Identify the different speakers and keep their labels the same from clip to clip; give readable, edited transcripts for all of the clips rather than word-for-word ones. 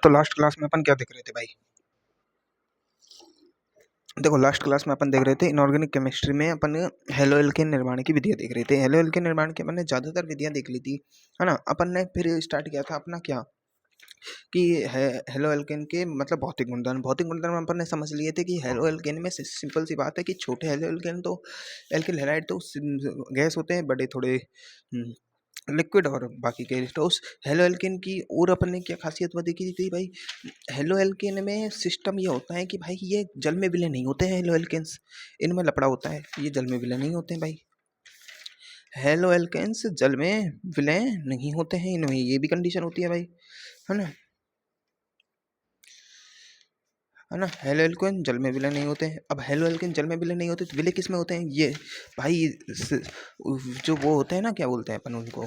Speaker 1: तो last class में अपन क्या देख रहे थे भाई? देखो, लास्ट क्लास में अपन देख रहे थे इनऑर्गेनिक केमिस्ट्री में अपन हेलो एल्केन निर्माण की विधियाँ देख रहे थे। हेलो एल्केन निर्माण की अपन ने ज़्यादातर विधियाँ देख ली थी, है ना। अपन ने फिर स्टार्ट किया था अपना क्या कि हेलो एल्केन के मतलब भौतिक गुणधर्म अपन ने समझ लिए थे कि हेलो एल्केन में सिंपल सी बात है कि छोटे हेलो एल्केन तो एल्किल हैलाइड तो गैस होते हैं, बड़े थोड़े लिक्विड, और बाकी के तो उस हेलो एल्केन की और अपन ने क्या खासियत वो देखी थी भाई। हेलो एल्केन में सिस्टम ये होता है कि भाई ये जल में विलय नहीं होते हैं। हेलो एल्केन्स इनमें लपड़ा होता है, ये जल में विलय नहीं होते हैं भाई। हेलो एल्केन्स जल में विलय नहीं होते हैं, इनमें ये भी कंडीशन होती है भाई, है ना। हेलो एल्केन जल में विलय नहीं होते हैं। अब हेलो एल्केन जल में विलय नहीं होते तो विलय किस में होते हैं ये भाई? जो वो होते हैं ना, क्या बोलते हैं अपन उनको,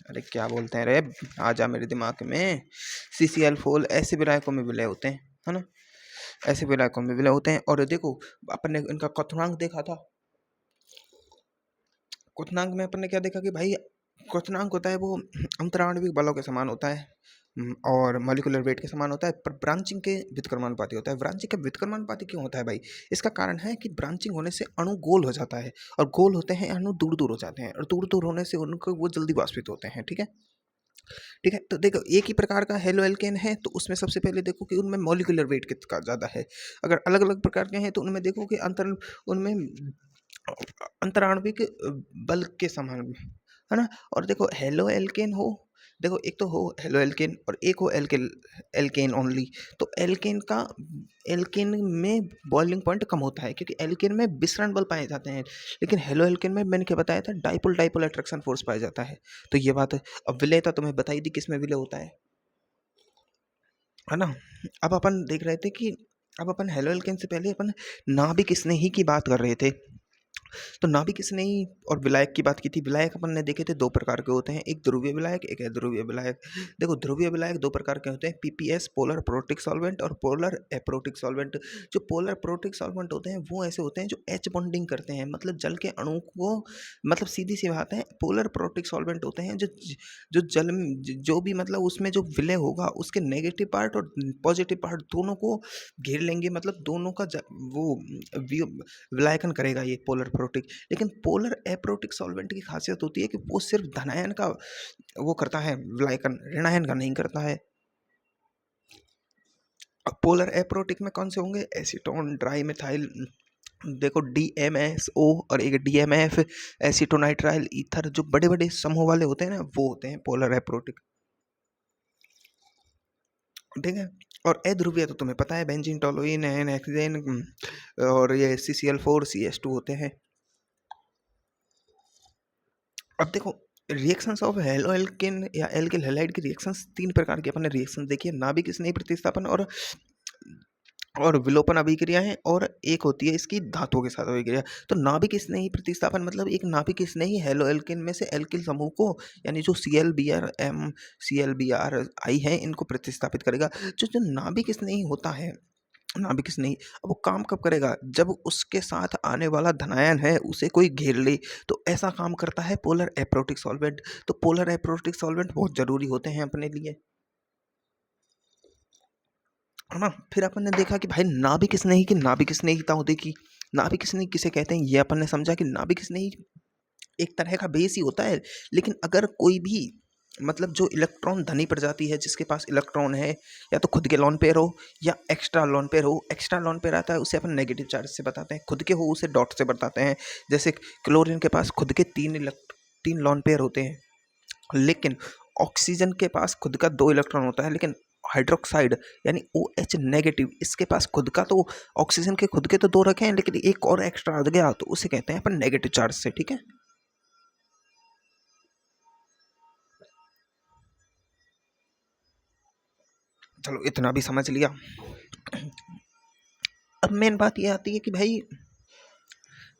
Speaker 1: अरे क्या बोलते हैं रे, आ जा मेरे दिमाग में। CCl4 ऐसे विलायकों में विलय होते हैं, है ना। ऐसे विलायकों में विलय होते हैं। और देखो, अपन ने इनका क्वथनांक देखा था। क्वथनांक में अपन ने क्या देखा कि भाई क्वथनांक होता है वो अंतराण्विक बलों के समान होता है, और मॉलिक्यूलर वेट के समान होता है, पर ब्रांचिंग के व्युत्क्रमानुपाती होता है। ब्रांचिंग के व्युत्क्रमानुपाती क्यों होता है भाई? इसका कारण है कि ब्रांचिंग होने से अणु गोल हो जाता है, और गोल होते हैं अणु दूर दूर हो जाते हैं, और दूर दूर होने से उनको वो जल्दी वाष्पित होते हैं। ठीक है, ठीक है। तो देखो, एक ही प्रकार का हेलो एल्केन है तो उसमें सबसे पहले देखो कि उनमें मॉलिक्यूलर वेट कितना ज़्यादा है। अगर अलग अलग प्रकार के हैं तो उनमें देखो कि उनमें अंतराण्विक बल के समान, है ना। और देखो हेलो एल्केन हो, देखो एक तो हो हेलो एल्केन और एक हो एल्केन, एल्केन ओनली। तो एल्केन में बॉइलिंग पॉइंट कम होता है क्योंकि एल्केन में विसरण बल पाए जाते हैं, लेकिन हेलो एल्केन में मैंने क्या बताया था, डाइपोल डाइपोल अट्रैक्शन फोर्स पाया जाता है। तो ये बात है। अब विलय तो तुम्हें बताई दी किस में विलय होता है ना। अब अपन देख रहे थे कि अब अपन हेलो एल्केन से पहले अपन नाभिक स्नेही की बात कर रहे थे। तो नाभिक स्नेही और विलायक की बात की थी। विलायक अपन ने देखे थे दो प्रकार के होते हैं, एक ध्रुवीय विलायक, एक अध्रुवीय विलायक। देखो, ध्रुवीय विलायक दो प्रकार के होते हैं, PPS पोलर प्रोटिक सॉल्वेंट और पोलर एप्रोटिक सॉल्वेंट। जो पोलर प्रोटिक सॉल्वेंट होते हैं वो ऐसे होते हैं जो H बॉन्डिंग करते हैं, मतलब जल के अणु को, मतलब सीधी सी बात है, पोलर प्रोटिक सॉल्वेंट होते हैं जो जो जल जो भी मतलब उसमें जो विलय होगा उसके नेगेटिव पार्ट और पॉजिटिव पार्ट दोनों को घेर लेंगे, मतलब दोनों का वो विलायकन करेगा ये पोलर प्रोटिक। लेकिन पोलर एप्रोटिक सॉल्वेंट की खासियत होती है कि वो सिर्फ धनायन का वो करता है विलायकन, ऋणायन का नहीं करता है। अब पोलर एप्रोटिक में कौन से होंगे? एसीटोन, ड्राई मिथाइल, देखो DMSO, और एक DMF, एसीटोनाइट्राइल ईथर, जो बड़े बड़े समूह वाले होते हैं ना वो होते हैं पोलर एप्रोटिक। ठीक है। और अध्रुवीय तो तुम्हें पता है, बेंजीन, टोलुइन, हेक्सेन, और ये CCl4 CH2 होते हैं। अब देखो, रिएक्शंस ऑफ हेलो एल्केन या एल्किल हैलाइड की रिएक्शंस तीन प्रकार की अपन ने रिएक्शन देखी है, नाभिक स्नेही प्रतिस्थापन और विलोपन अभिक्रिया है, और एक होती है इसकी धातुओं के साथ अभिक्रिया। तो नाभिक स्नेही प्रतिस्थापन मतलब एक नाभिक स्नेही हेलो एल्केन में से एल्किल समूह को, यानी जो ClBrM ClBrI है, इनको प्रतिस्थापित करेगा। जो नाभिक स्नेही होता है, नाभिक स्नेही, अब वो काम कब करेगा? जब उसके साथ आने वाला धनायन है उसे कोई घेर ले, तो ऐसा काम करता है पोलर एप्रोटिक सॉल्वेंट। तो पोलर एप्रोटिक सॉल्वेंट बहुत जरूरी होते हैं अपने लिए, है ना। फिर अपन ने देखा कि भाई नाभिक स्नेही की नाभिक स्नेहिताओं देखी। नाभिक स्नेही किसे कहते हैं ये अपन ने समझा कि नाभिक स्नेही एक तरह का बेस ही होता है, लेकिन अगर कोई भी मतलब जो इलेक्ट्रॉन धनी प्रजाति है, जिसके पास इलेक्ट्रॉन है, या तो खुद के लोन पेयर हो या एक्स्ट्रा लोन पेयर हो। एक्स्ट्रा लोन पेयर आता है उसे अपन नेगेटिव चार्ज से बताते हैं, खुद के हो उसे डॉट से बताते हैं। जैसे क्लोरीन के पास खुद के तीन लोन पेयर होते हैं, लेकिन ऑक्सीजन के पास खुद का 2 इलेक्ट्रॉन होता है, लेकिन हाइड्रोक्साइड यानी OH नेगेटिव, इसके पास खुद का तो ऑक्सीजन के खुद के तो 2 रखे हैं, लेकिन एक और एक्स्ट्रा आ गया तो उसे कहते हैं अपन नेगेटिव चार्ज से। ठीक है, चलो इतना भी समझ लिया। अब मेन बात ये आती है कि भाई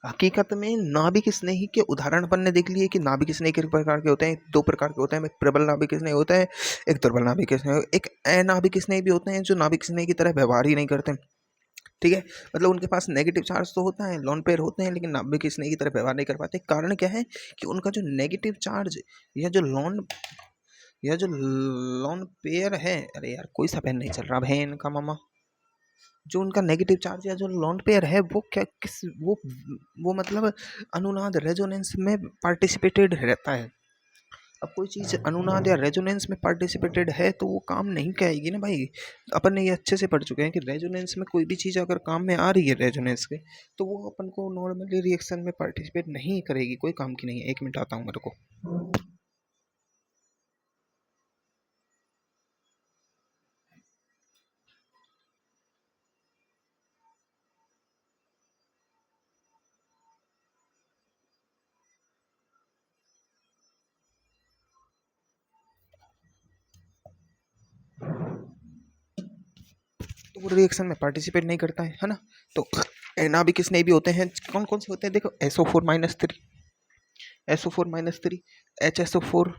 Speaker 1: हकीकत में नाभिक स्नेही के उदाहरण अपन ने देख लिए कि नाभिक स्नेही किस प्रकार के होते हैं। 2 प्रकार के होते हैं, एक प्रबल नाभिक स्नेही होता है, एक दुर्बल नाभिक स्नेही, एक अनाभिक स्नेही भी होते हैं जो नाभिक स्नेही की तरह व्यवहार ही नहीं करते। ठीक है, मतलब उनके पास नेगेटिव चार्ज तो होता है, लोन पेयर होते हैं, लेकिन नाभिक स्नेही की तरह व्यवहार नहीं कर पाते। कारण क्या है कि उनका जो नेगेटिव चार्ज या जो लोन यह जो लोन पेयर है, अरे यार कोई सा पेन नहीं चल रहा है इनका मामा। जो उनका नेगेटिव चार्ज या जो लोन पेयर है वो क्या किस वो मतलब अनुनाद रेजोनेंस में पार्टिसिपेटेड रहता है। अब कोई चीज़ अनुनाद या रेजोनेंस में पार्टिसिपेटेड है तो वो काम नहीं कहेगी ना भाई। अपन ने ये अच्छे से पढ़ चुके हैं कि रेजोनेंस में कोई भी चीज़ अगर काम में आ रही है रेजोनेंस के, तो वो अपन को नॉर्मली रिएक्शन में पार्टिसिपेट नहीं करेगी, कोई काम की नहीं है। 1 मिनट आता हूँ मेरे को। तो वो रिएक्शन में पार्टिसिपेट नहीं करता है ना। तो नाभिक स्नेही भी होते हैं, कौन कौन से होते हैं देखो, SO4-3, SO4-3, HSO4।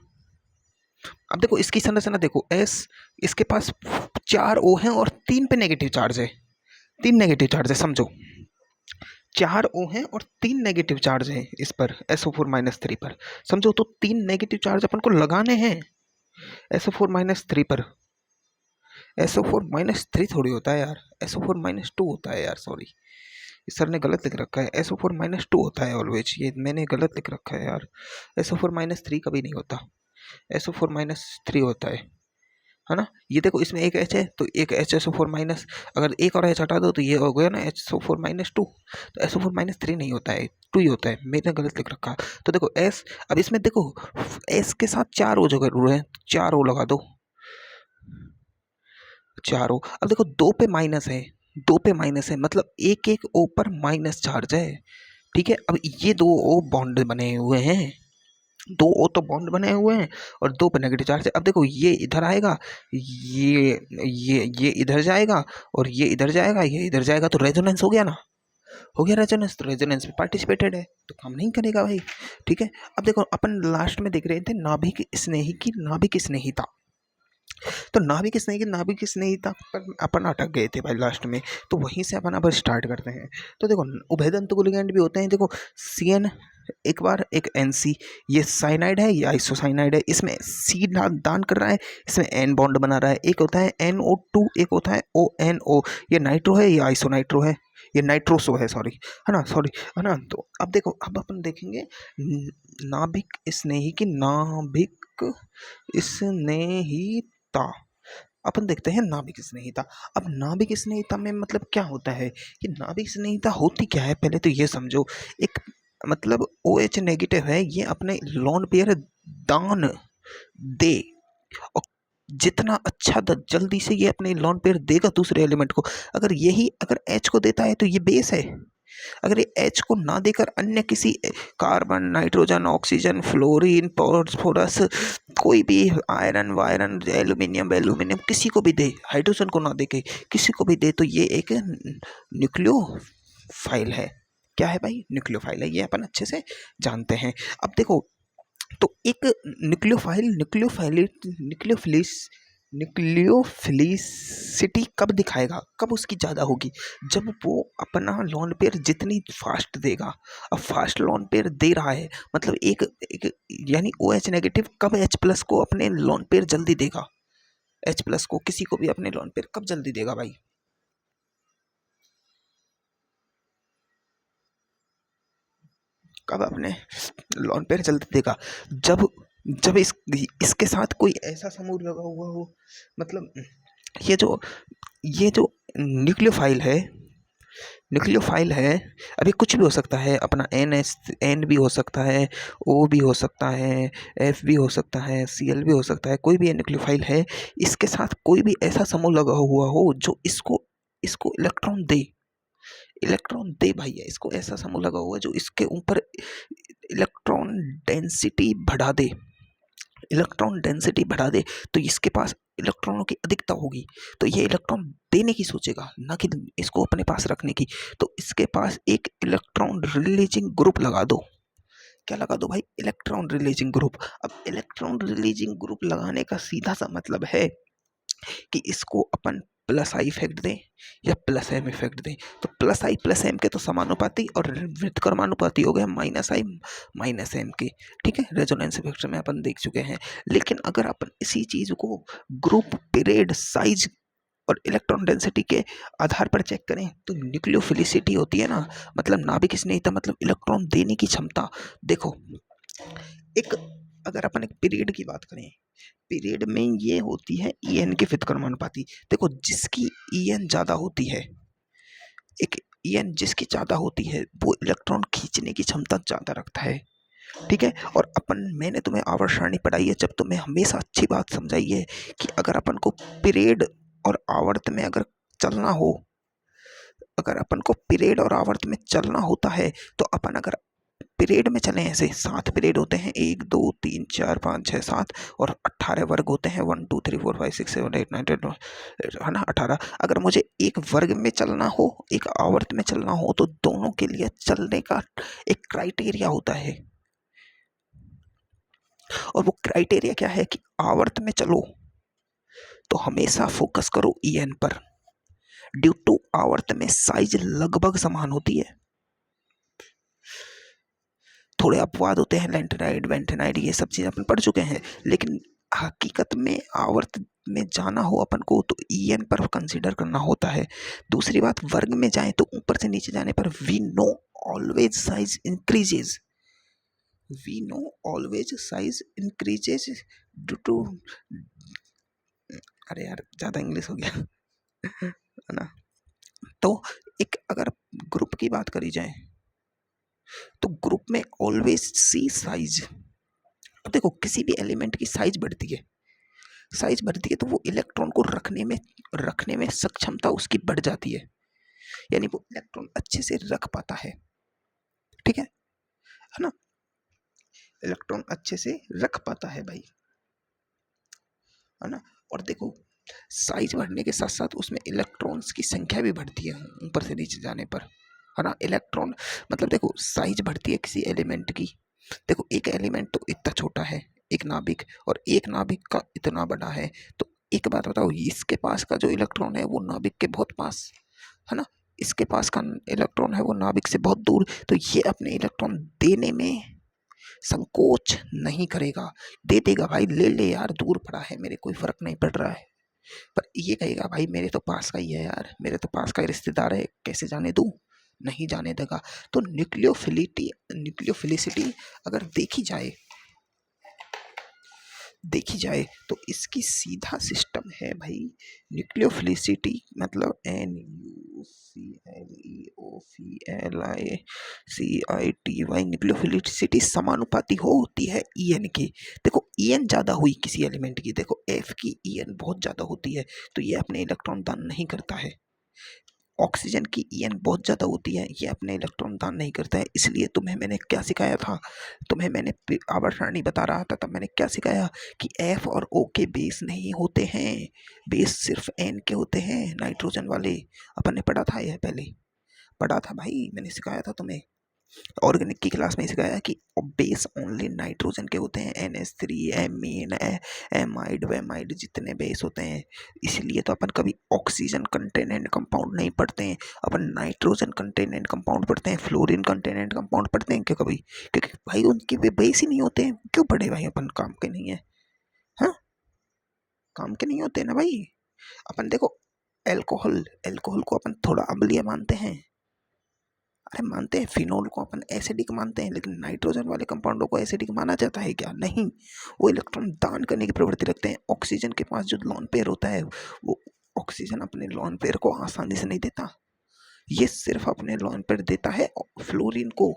Speaker 1: अब देखो इसकी संरचना देखो, S इसके पास 4 O हैं और 3 पे नेगेटिव चार्ज है, 3 नेगेटिव चार्ज है समझो। 4 O हैं और 3 नेगेटिव चार्ज है इस पर, SO4-3 पर समझो। तो 3 नेगेटिव चार्ज अपन को लगाने हैं SO4-3 पर। SO4-3 थोड़ी होता है यार, SO4-2 होता है यार, सॉरी सर ने गलत लिख रखा है, SO4-2 होता है ऑलवेज, ये मैंने गलत लिख रखा है यार। SO4-3 कभी नहीं होता, SO4-3 होता है ना। ये देखो इसमें एक H है तो एक HSO4-, अगर एक और H हटा दो तो ये हो गया ना HSO4-2। तो SO4-3 नहीं होता है, 2 ही होता है, मैंने गलत लिख रखा। तो देखो S, अब इसमें देखो S के साथ 4 O जगह है, 4 O लगा दो, 4 O। अब देखो 2 पे माइनस है, 2 पे माइनस है मतलब एक एक O पर माइनस चार्ज है, ठीक है। अब ये 2 O बॉन्ड बने हुए हैं, 2 O तो बॉन्ड बने हुए हैं और 2 पे नेगेटिव चार्ज है। अब देखो ये इधर आएगा, ये इधर जाएगा और ये इधर जाएगा, ये इधर जाएगा, तो रेजोनेंस हो गया ना, हो गया रेजोनेंस। तो रेजोनेंस में पार्टिसिपेटेड है तो काम नहीं करेगा भाई, ठीक है। अब देखो अपन लास्ट में देख रहे थे नाभिक स्नेही की नाभिक स्नेहिता। तो नाभिक स्नेहिता पर अपन अटक गए थे भाई लास्ट में, तो वहीं से अपन अब स्टार्ट करते हैं। तो देखो उभयदंत लिगेंड भी होते हैं, देखो CN एक बार, एक NC, ये साइनाइड है, ये आइसोसाइनाइड है, इसमें C दान कर रहा है, इसमें N बॉन्ड बना रहा है। एक होता है NO2, एक होता है ONO, ये नाइट्रो है, ये आइसोनाइट्रो है, ये नाइट्रोसो है, सॉरी, है ना, सॉरी, है ना। तो अब देखो, अब अपन देखेंगे नाभिक स्नेही की नाभिक स्नेहिता। अपन देखते हैं नाभिक स्नेहिता। अब नाभिक स्नेहिता में मतलब क्या होता है कि नाभिक स्नेहिता होती क्या है, पहले तो ये समझो। एक मतलब OH नेगेटिव है, ये अपने लोन पेयर दान दे, और जितना अच्छा जल्दी से ये अपने लोन पेयर देगा दूसरे एलिमेंट को। अगर यही अगर H को देता है तो ये बेस है, अगर ये H को ना देकर अन्य किसी carbon, nitrogen, oxygen, fluorine, phosphorus, कोई भी आयरन वायरन, एल्यूमिनियम किसी को भी दे, हाइड्रोजन को ना देके किसी को भी दे, तो ये एक न्यूक्लियोफाइल है। क्या है भाई? न्यूक्लियोफाइल है, ये अपन अच्छे से जानते हैं। अब देखो, तो एक न्यूक्लियोफिलिसिटी कब दिखाएगा, कब उसकी ज़्यादा होगी? जब वो अपना लोन पेयर जितनी फास्ट देगा। अब फास्ट लोन पेयर दे रहा है मतलब एक यानी OH नेगेटिव कब H+ को अपने लोन पेयर जल्दी देगा, H+ को किसी को भी अपने लोन पेयर कब जल्दी देगा भाई? कब अपने लोन पेयर जल्दी देगा? जब जब इसके साथ कोई ऐसा समूह लगा हुआ हो, मतलब ये जो न्यूक्लियोफाइल है, अभी कुछ भी हो सकता है अपना, N भी हो सकता है, O भी हो सकता है, F भी हो सकता है, Cl भी हो सकता है, कोई भी न्यूक्लियोफाइल है, इसके साथ कोई भी ऐसा समूह लगा हुआ हो जो इसको इसको इलेक्ट्रॉन दे भाई, है इसको ऐसा समूह लगा हुआ है जो इसके ऊपर इलेक्ट्रॉन डेंसिटी बढ़ा दे, इलेक्ट्रॉन डेंसिटी बढ़ा दे, तो इसके पास इलेक्ट्रॉनों की अधिकता होगी, तो ये इलेक्ट्रॉन देने की सोचेगा, ना कि इसको अपने पास रखने की। तो इसके पास एक इलेक्ट्रॉन रिलीजिंग ग्रुप लगा दो। क्या लगा दो भाई? Electron releasing group. अब इलेक्ट्रॉन रिलीजिंग ग्रुप लगाने का सीधा सा मतलब है कि इसको अपन प्लस आई इफेक्ट दें या प्लस एम इफेक्ट दें, तो प्लस आई प्लस एम के तो समानुपाती और व्युत्क्रमानुपाती हो गए माइनस आई माइनस एम के। ठीक है, रेजोनेंस इफेक्ट में अपन देख चुके हैं। लेकिन अगर अपन इसी चीज को ग्रुप, पीरियड, साइज और इलेक्ट्रॉन डेंसिटी के आधार पर चेक करें तो न्यूक्लियोफिलिसिटी होती है ना, मतलब नाभिक स्निग्धता, मतलब इलेक्ट्रॉन देने की क्षमता। देखो, एक अगर अपन एक पीरियड की बात करें, पीरियड में ये होती है ईएन के व्युत्क्रमानुपाती। देखो, जिसकी ईएन ज्यादा होती है, एक ईएन जिसकी ज्यादा होती है वो इलेक्ट्रॉन खींचने की क्षमता ज्यादा रखता है। ठीक है, और मैंने तुम्हें आवर्त सारणी पढ़ाई है, जब तुम्हें हमेशा अच्छी बात समझाई है कि अगर अपन को पीरियड और आवर्त में अगर चलना हो, अगर अपन को पीरियड और आवर्त में चलना होता है तो अपन अगर पीरियड में चले, ऐसे 7 पीरियड होते हैं, 1 2 3 4 5 6 7, और 18 वर्ग होते हैं, 1 2 3 4 5 6 7 8 9 10, है ना, 18। अगर मुझे एक वर्ग में चलना हो, एक आवर्त में चलना हो, तो दोनों के लिए चलने का एक क्राइटेरिया होता है, और वो क्राइटेरिया क्या है कि आवर्त में चलो तो हमेशा फोकस करो ईएन पर। ड्यू टू आवर्त में साइज लगभग समान होती है, थोड़े अपवाद होते हैं, लेंटेनाइड वेंटेनाइड ये सब चीज़ अपन पढ़ चुके हैं, लेकिन हकीकत में आवर्त में जाना हो अपन को तो ईएन पर कंसीडर करना होता है। दूसरी बात, वर्ग में जाएं तो ऊपर से नीचे जाने पर we know always size increases, we know always size increases due to, अरे यार ज़्यादा इंग्लिश हो गया है ना। तो एक अगर ग्रुप की बात करी जाए तो ग्रुप में ऑलवेज सी साइज। अब देखो, किसी भी एलिमेंट की साइज बढ़ती है, साइज बढ़ती है तो वो इलेक्ट्रॉन को रखने में सक्षमता उसकी बढ़ जाती है, यानी वो इलेक्ट्रॉन अच्छे से रख पाता है। ठीक है ना, इलेक्ट्रॉन अच्छे से रख पाता है भाई, है ना। और देखो, साइज बढ़ने के साथ साथ उसमें इलेक्ट्रॉन्स की संख्या भी बढ़ती है ऊपर से नीचे जाने पर, है ना। इलेक्ट्रॉन मतलब देखो, साइज बढ़ती है किसी एलिमेंट की। देखो, एक एलिमेंट तो इतना छोटा है, एक नाभिक, और एक नाभिक का इतना बड़ा है, तो एक बात बताओ, इसके पास का जो इलेक्ट्रॉन है वो नाभिक के बहुत पास, है ना, इसके पास का इलेक्ट्रॉन है वो नाभिक से बहुत दूर, तो ये अपने इलेक्ट्रॉन देने में संकोच नहीं करेगा, दे देगा भाई, ले ले यार, दूर पड़ा है, मेरे कोई फर्क नहीं पड़ रहा है। पर ये कहेगा भाई मेरे तो पास का ही है यार, मेरे तो पास का ही रिश्तेदार है, कैसे जाने दूं, नहीं जाने देगा। तो न्यूक्लियोफिलिसिटी अगर देखी जाए तो इसकी सीधा सिस्टम है भाई, न्यूक्लियोफिलिसिटी मतलब NucleoPhilicity, न्यूक्लियोफिलिसिटी समानुपाती होती है ईएन की। देखो, ईएन ज़्यादा हुई किसी एलिमेंट की, देखो एफ की ईएन बहुत ज़्यादा होती है तो ये अपने इलेक्ट्रॉन दान नहीं करता है। ऑक्सीजन की ईएन बहुत ज़्यादा होती है, ये अपने इलेक्ट्रॉन दान नहीं करता है। इसलिए तुम्हें मैंने क्या सिखाया था, तुम्हें मैंने आवर्त सारणी बता रहा था, तब मैंने क्या सिखाया कि एफ और ओ के बेस नहीं होते हैं, बेस सिर्फ एन के होते हैं, नाइट्रोजन वाले। अपन ने पढ़ा था, यह पहले पढ़ा था भाई, मैंने सिखाया था तुम्हें। ऑर्गेनिक की क्लास में सिखाया कि बेस ओनली नाइट्रोजन के होते हैं, NH3 एमीन एमाइड वेमाइड जितने बेस होते हैं। इसलिए तो अपन कभी ऑक्सीजन कंटेनेंट कंपाउंड नहीं पढ़ते हैं, अपन नाइट्रोजन कंटेनेंट कंपाउंड पढ़ते हैं, फ्लोरीन कंटेनेंट कंपाउंड पढ़ते हैं। क्यों कभी? क्योंकि भाई उनके वे बेस ही नहीं होते हैं, क्यों पढ़े भाई, अपन काम के नहीं है, हाँ, काम के नहीं होते ना भाई। अपन देखो, एल्कोहल एल्कोहल को अपन थोड़ा अम्लीय मानते हैं, अरे मानते हैं, फिनोल को अपन एसिडिक मानते हैं, लेकिन नाइट्रोजन वाले कंपाउंडों को एसिडिक माना जाता है क्या? नहीं, वो इलेक्ट्रॉन दान करने की प्रवृत्ति रखते हैं। ऑक्सीजन के पास जो लोन पेयर होता है, वो ऑक्सीजन अपने लोन पेयर को आसानी से नहीं देता, ये सिर्फ अपने लोन पेयर देता है फ्लोरीन को।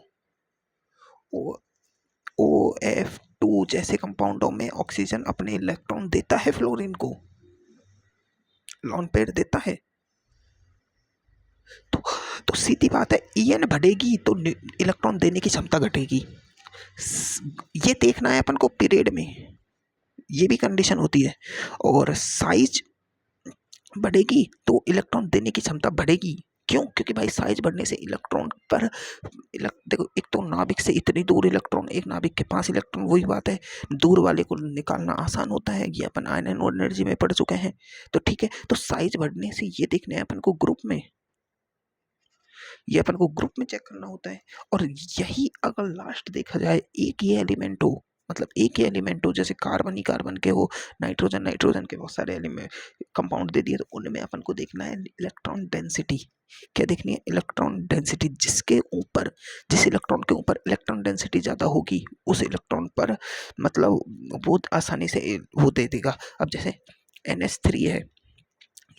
Speaker 1: OF2 जैसे कंपाउंडों में ऑक्सीजन अपने इलेक्ट्रॉन देता है, फ्लोरीन को लोन पेयर देता है। तो सीधी बात है, ईएन बढ़ेगी तो इलेक्ट्रॉन देने की क्षमता घटेगी। ये देखना है अपन को पीरियड में, ये भी कंडीशन होती है। और साइज बढ़ेगी तो इलेक्ट्रॉन देने की क्षमता बढ़ेगी, क्यों? क्योंकि भाई साइज बढ़ने से इलेक्ट्रॉन पर देखो, एक तो नाभिक से इतनी दूर इलेक्ट्रॉन, एक नाभिक के पास इलेक्ट्रॉन, वही बात है, दूर वाले को निकालना आसान होता है। ये अपन आयन एनर्जी में पढ़ चुके हैं। तो ठीक है, तो साइज बढ़ने से ये देखना है अपन को ग्रुप में, ये अपन को ग्रुप में चेक करना होता है। और यही अगर लास्ट देखा जाए, एक ही एलिमेंट हो, मतलब एक ही एलिमेंट हो, जैसे कार्बन ही कार्बन के हो, नाइट्रोजन नाइट्रोजन के, बहुत सारे एलिमेंट कंपाउंड दे दिए, तो उनमें अपन को देखना है इलेक्ट्रॉन डेंसिटी। क्या देखनी है? Electron density. जिसके ऊपर, जिस इलेक्ट्रॉन के ऊपर इलेक्ट्रॉन डेंसिटी ज़्यादा होगी, उस इलेक्ट्रॉन पर मतलब बहुत आसानी से वो दे देगा। अब जैसे NH3 है,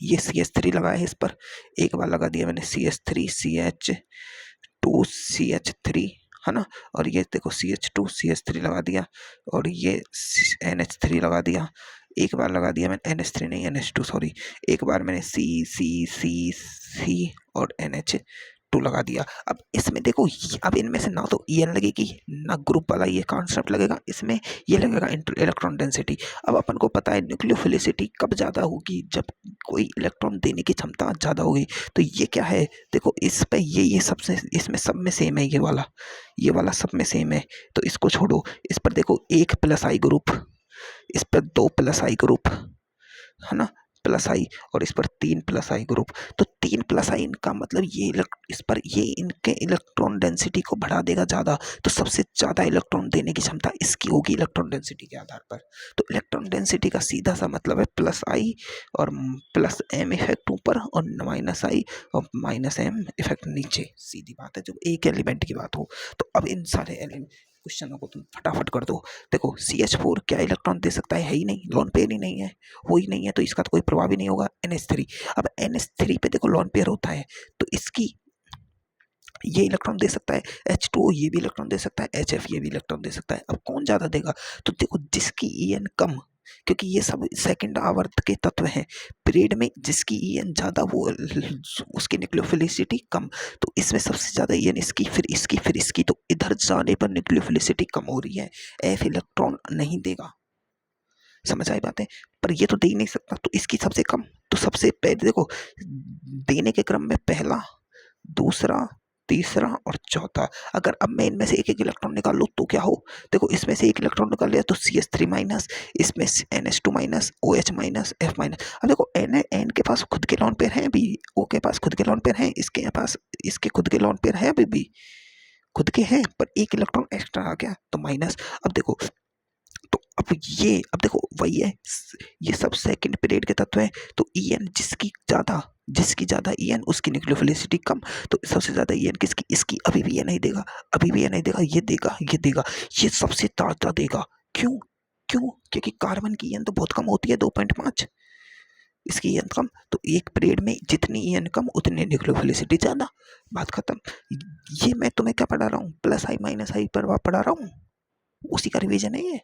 Speaker 1: ये CH3 लगाया है इस पर, एक बार लगा दिया मैंने CH3 CH2 CH3, है ना, और ये देखो CH2 CH3 लगा दिया, और ये NH3 लगा दिया, एक बार लगा दिया मैंने, NH3 नहीं NH2 सॉरी, एक बार मैंने C और NH2 लगा दिया। अब इसमें देखो, अब इनमें से ना तो EN लगेगी, ना ग्रुप वाला ये कॉन्सेप्ट लगेगा, इसमें ये लगेगा इलेक्ट्रॉन डेंसिटी। अब अपन को पता है न्यूक्लियोफिलिसिटी कब ज़्यादा होगी, जब कोई इलेक्ट्रॉन देने की क्षमता ज़्यादा होगी। तो ये क्या है, देखो इस पे ये सबसे, इसमें सब में सेम है, ये वाला सब में सेम है। तो इसको छोड़ो, इस पर देखो 1 + I ग्रुप, इस पर 2 + I ग्रुप, है ना, +I, और इस पर 3 + I ग्रुप। तो 3 + I का मतलब ये इस पर ये इनके इलेक्ट्रॉन डेंसिटी को बढ़ा देगा ज़्यादा। तो सबसे ज़्यादा इलेक्ट्रॉन देने की क्षमता इसकी होगी इलेक्ट्रॉन डेंसिटी के आधार पर। तो इलेक्ट्रॉन डेंसिटी का सीधा सा मतलब है +I और +M इफेक्ट ऊपर, और -I और -M इफेक्ट नीचे। सीधी बात है, जब एक एलिमेंट की बात हो। तो अब इन सारे एलिमेंट क्वेश्चनों को तुम फटाफट कर दो। देखो CH4 क्या इलेक्ट्रॉन दे सकता है ही नहीं, लोन पेयर ही नहीं है, वो ही नहीं है, तो इसका तो कोई प्रभाव ही नहीं होगा। NH3, अब NH3 पे देखो लोन पेयर होता है, तो इसकी ये इलेक्ट्रॉन दे सकता है, H2O ये भी इलेक्ट्रॉन दे सकता है, HF ये भी इलेक्ट्रॉन दे सकता है। अब कौन ज्यादा देगा? तो देखो जिसकी EN कम, क्योंकि ये सब सेकंड आवर्त के तत्व हैं, पीरियड में जिसकी EN ज्यादा वो उसकी न्यूक्लियोफिलिसिटी कम। तो इसमें सबसे ज्यादा EN इसकी, फिर इसकी, फिर इसकी, तो इधर जाने पर न्यूक्लियोफिलिसिटी कम हो रही है, F इलेक्ट्रॉन नहीं देगा। समझ आई बातें? पर ये तो दे ही नहीं सकता, तो इसकी सबसे कम। तो सबसे पहले देखो, देने के क्रम में पहला, दूसरा, तीसरा और चौथा। अगर अब मैं इनमें से एक एक इलेक्ट्रॉन निकाल लूँ तो क्या हो? देखो इसमें से एक इलेक्ट्रॉन निकाल लिया तो CH3-, इसमें NH2-, OH-, F-। अब देखो N के पास खुद के लोन पेयर हैं अभी, O के पास खुद के लोन पेयर हैं, इसके पास इसके खुद के लोन पेयर हैं अभी भी, खुद के हैं, पर एक इलेक्ट्रॉन एक्स्ट्रा आ गया तो माइनस। अब देखो, तो अब देखो वही है, ये सब सेकंड पीरियड के तत्व हैं। तो EN जिसकी ज्यादा EN उसकी न्यूक्लियोफिलिसिटी कम। तो सबसे ज्यादा EN किसकी? इसकी। अभी भी ये नहीं देगा, अभी भी ये नहीं देगा, ये देगा, ये देगा, ये सबसे ज्यादा देगा। क्यों? क्यों? क्योंकि कार्बन की EN तो बहुत कम होती है, 2.5, इसकी EN कम। तो एक पीरियड में जितनी EN कम उतनी न्यूक्लियोफिलिसिटी ज्यादा। बात खत्म। ये मैं तुम्हें क्या पढ़ा रहा हूँ? +I -I पर पढ़ा रहा हूँ, उसी का रिवीजन है ये।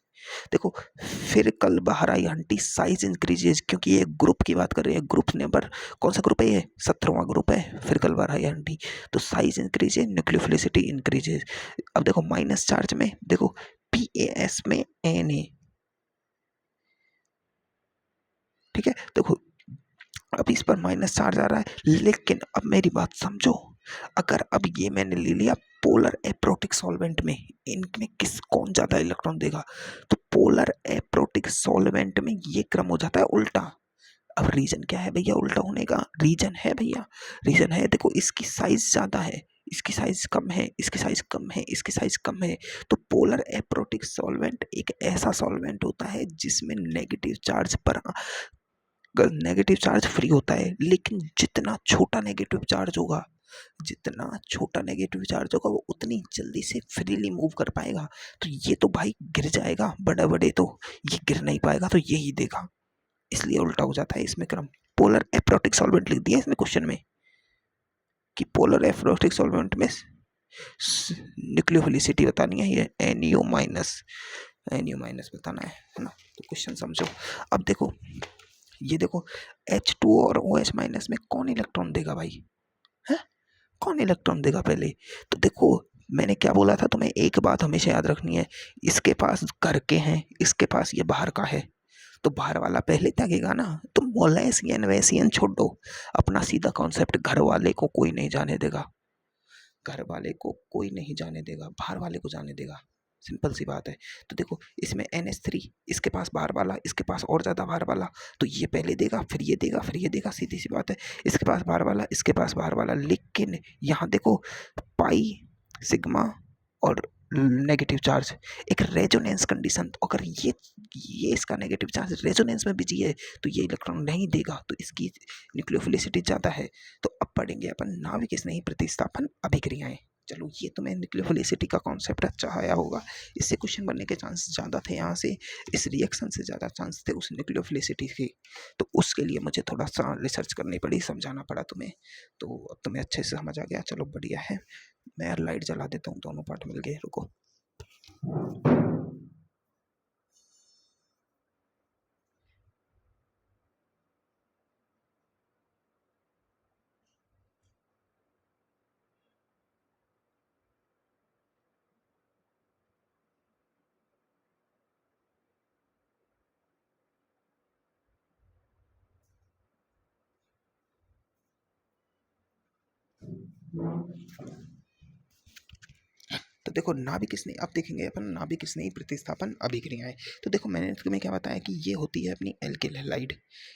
Speaker 1: देखो, फिर कल बाहर आई आंटी, साइज इंक्रीजेज, क्योंकि ये ग्रुप की बात कर रही है, ग्रुप नंबर कौन सा ग्रुप है? ये 17वां ग्रुप है। फिर कल बाहर आई आंटी, तो साइज इंक्रीजेज, न्यूक्लियोफिलिसिटी इंक्रीजेज। अब देखो माइनस चार्ज में देखो, PaS में Na, ठीक है, देखो अब इस पर माइनस चार्ज आ रहा है, लेकिन अब मेरी बात समझो, अगर अब ये मैंने ले लिया पोलर एप्रोटिक सॉल्वेंट में, इनमें कौन ज्यादा इलेक्ट्रॉन देगा? तो पोलर एप्रोटिक सॉल्वेंट में ये क्रम हो जाता है उल्टा। अब रीजन क्या है भैया उल्टा होने का? रीजन है भैया, रीजन है, देखो इसकी साइज ज्यादा है, इसकी साइज कम है, इसकी साइज कम है, इसकी साइज कम है। तो पोलर एप्रोटिक सॉल्वेंट एक ऐसा सॉल्वेंट होता है जिसमें नेगेटिव चार्ज पर नेगेटिव चार्ज फ्री होता है, लेकिन जितना छोटा नेगेटिव चार्ज होगा, जितना छोटा नेगेटिव चार्ज होगा, वो उतनी जल्दी से फ्रीली मूव कर पाएगा। तो ये तो भाई गिर जाएगा, बड़े बड़े तो ये गिर नहीं पाएगा, तो यही देगा, इसलिए उल्टा हो जाता है इसमें क्रम। पोलर एप्रोटिक सॉल्वेंट लिख दिया इसमें क्वेश्चन में, कि पोलर एप्रोटिक सॉल्वेंट में न्यूक्लियोफिलिसिटी बतानी है, ये NU- बताना है ना। तो क्वेश्चन समझो। अब देखो, ये देखो H2O और OH- में कौन इलेक्ट्रॉन देगा भाई? है, कौन इलेक्ट्रॉन देगा पहले? तो देखो मैंने क्या बोला था तुम्हें, एक बात हमेशा याद रखनी है, इसके पास घर के हैं, इसके पास ये बाहर का है। तो बाहर वाला पहले त्यागेगा ना। तो मोलेसियन वैसियन छोड़ दो, अपना सीधा कॉन्सेप्ट, घर वाले को कोई नहीं जाने देगा, घर वाले को कोई नहीं जाने देगा, बाहर वाले को जाने देगा। सिंपल सी बात है। तो देखो इसमें NH3, इसके पास बाहर वाला, इसके पास और ज़्यादा बाहर वाला, तो ये पहले देगा, फिर ये देगा, फिर ये देगा, सीधी सी बात है। इसके पास बाहर वाला, इसके पास बाहर वाला, लेकिन यहाँ देखो पाई, सिग्मा और नेगेटिव चार्ज, एक रेजोनेंस कंडीशन। तो अगर ये इसका नेगेटिव चार्ज रेजोनेंस में बिजी है तो ये इलेक्ट्रॉन नहीं देगा, तो इसकी न्यूक्लियोफिलिसिटी ज़्यादा है। तो अब पढ़ेंगे अपन नाभिक स्नेही प्रतिस्थापन अभिक्रियाएं। चलो ये तुम्हें न्यूक्लियोफिलिसिटी का कॉन्सेप्ट अच्छा आया होगा, इससे क्वेश्चन बनने के चांस ज़्यादा थे यहाँ से, इस रिएक्शन से ज़्यादा चांस थे उस न्यूक्लियोफिलिसिटी के। तो उसके लिए मुझे थोड़ा सा रिसर्च करनी पड़ी, समझाना पड़ा तुम्हें। तो अब तुम्हें अच्छे से समझ आ गया, चलो बढ़िया है। मैं यार लाइट जला देता हूँ, दोनों पार्ट मिल गए, रुको। तो देखो नाभिक स्नेही, अब देखेंगे अपन नाभिक स्नेही प्रतिस्थापन अभिक्रियाएं। तो देखो मैंने तुम्हें क्या बताया कि ये होती है अपनी एल्किल हैलाइड,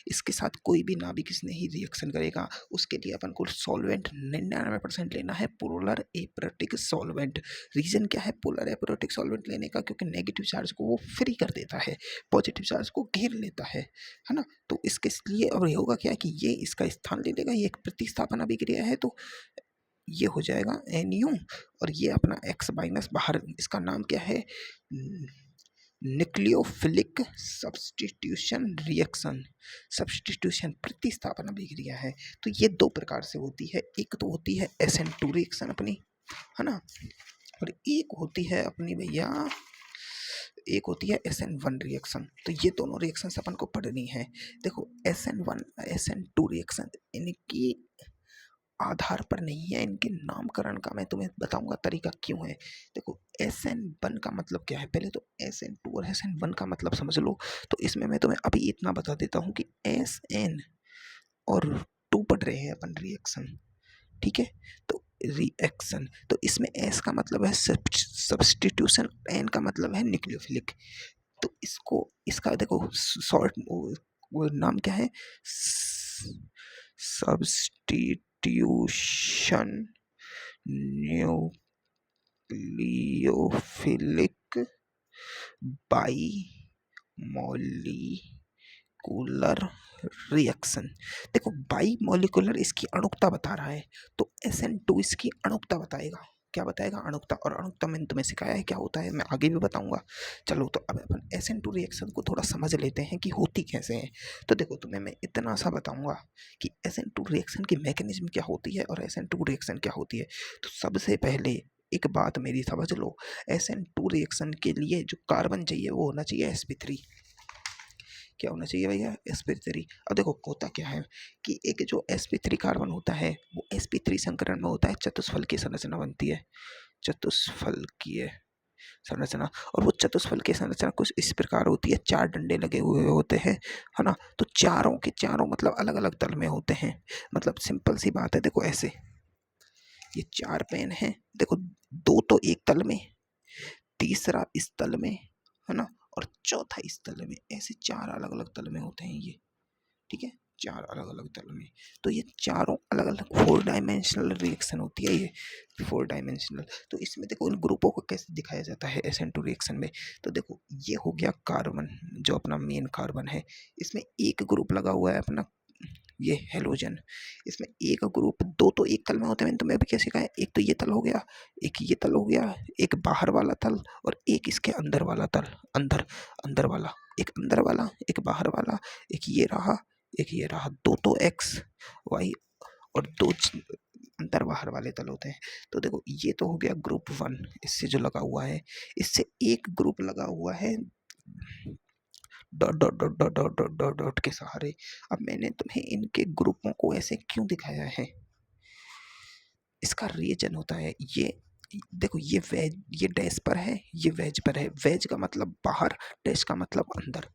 Speaker 1: इसके साथ कोई भी नाभिक स्नेही रिएक्शन करेगा उसके लिए अपन को सॉल्वेंट 99% लेना है, पोलर एपरेटिक सॉल्वेंट। रीजन क्या है पोलर एपरेटिक सॉल्वेंट लेने का? क्योंकि नेगेटिव चार्ज को वो फ्री कर देता है, पॉजिटिव चार्ज को घेर लेता है ना। तो इसके लिए अब ये होगा क्या कि ये इसका स्थान ले लेगा, ये एक प्रतिस्थापन अभिक्रिया है, तो ये हो जाएगा NU, और ये अपना X माइनस बाहर, इसका नाम क्या है? न्यूक्लियोफिलिक सब्स्टिट्यूशन रिएक्शन, सब्स्टिट्यूशन प्रतिस्थापन अभिक्रिया है। तो ये दो प्रकार से होती है, एक तो होती है SN2 रिएक्शन अपनी, है ना, और एक होती है अपनी भैया, एक होती है SN1 रिएक्शन। तो ये दोनों रिएक्शन अपन को पढ़नी है। देखो SN1 SN2 रिएक्शन इनकी आधार पर नहीं है, इनके नामकरण का मैं तुम्हें बताऊंगा तरीका क्यों है। देखो SN1 का मतलब क्या है, पहले तो SN2 और SN1 का मतलब समझ लो। तो इसमें मैं तुम्हें अभी इतना बता देता हूँ कि SN और 2 पढ़ रहे हैं अपन रिएक्शन, ठीक है। तो रिएक्शन, तो इसमें S का मतलब है सब्स्टिट्यूशन, N का मतलब है न्यूक्लियोफिलिक। तो इसको, इसका देखो शॉर्ट वो नाम क्या है, substitution nucleophilic by molecular reaction. देखो बाई मॉलिक्यूलर इसकी अणुकता बता रहा है, तो SN2 इसकी अणुकता बताएगा। क्या बताएगा? अणुकता। और अणुकता मैंने तुम्हें सिखाया है क्या होता है, मैं आगे भी बताऊंगा। चलो तो अब अपन SN2 रिएक्शन को थोड़ा समझ लेते हैं कि होती कैसे है। तो देखो तुम्हें मैं इतना सा बताऊंगा कि SN2 रिएक्शन की मैकेनिज्म क्या होती है और SN2 रिएक्शन क्या होती है। तो सबसे पहले एक बात मेरी समझ लो, SN2 रिएक्शन के लिए जो कार्बन चाहिए वो होना चाहिए sp3। क्या होना चाहिए भैया? sp3। अब देखो होता क्या है कि एक जो sp3 कार्बन होता है वो sp3 संकरण में होता है, चतुष्फल की संरचना बनती है, चतुष्फल की संरचना। और वो चतुष्फल की संरचना कुछ इस प्रकार होती है, 4 डंडे लगे हुए होते हैं, है ना। तो चारों के चारों मतलब अलग अलग तल में होते हैं। मतलब सिंपल सी बात है, देखो ऐसे ये 4 पेन हैं, देखो 2 तो एक तल में, तीसरा इस तल में, है ना, और चौथा इस तल में। ऐसे 4 अलग अलग तल में होते हैं ये, ठीक है, 4 अलग अलग तल में। तो ये चारों अलग अलग 4 डायमेंशनल रिएक्शन होती है ये, 4 डायमेंशनल। तो इसमें देखो इन ग्रुपों को कैसे दिखाया जाता है SN2 रिएक्शन में। तो देखो ये हो गया कार्बन, जो अपना मेन कार्बन है, इसमें एक ग्रुप लगा हुआ है अपना ये हेलोजन। इसमें एक ग्रुप, 2 तो एक तल में होते हैं, मैंने तुम्हें अभी क्या सिखाया, एक तो ये तल हो गया, एक ये तल हो गया, एक बाहर वाला तल और एक इसके अंदर वाला तल, अंदर अंदर वाला, एक अंदर वाला, एक बाहर वाला, एक ये रहा, एक ये रहा। 2 तो X Y और 2 अंदर बाहर वाले तल होते हैं। तो देखो ये तो हो गया ग्रुप 1, इससे जो लगा हुआ है। इससे एक ग्रुप लगा हुआ है dot dot dot dot dot dot dot dot के सहारे। अब मैंने तुम्हें इनके ग्रुपों को ऐसे क्यों दिखाया है, इसका रीजन होता है ये। देखो ये वेज, ये डैश पर है, ये वेज पर है। वेज का मतलब बाहर, डैश का मतलब अंदर।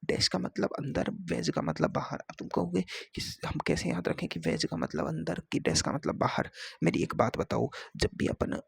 Speaker 1: डैश का मतलब अंदर, वेज का मतलब बाहर। अब तुम कहोगे कि हम कैसे याद रखें कि वेज का मतलब अंदर कि डैश का मतलब बाहर। मेरी एक बात बताओ, जब भी अपन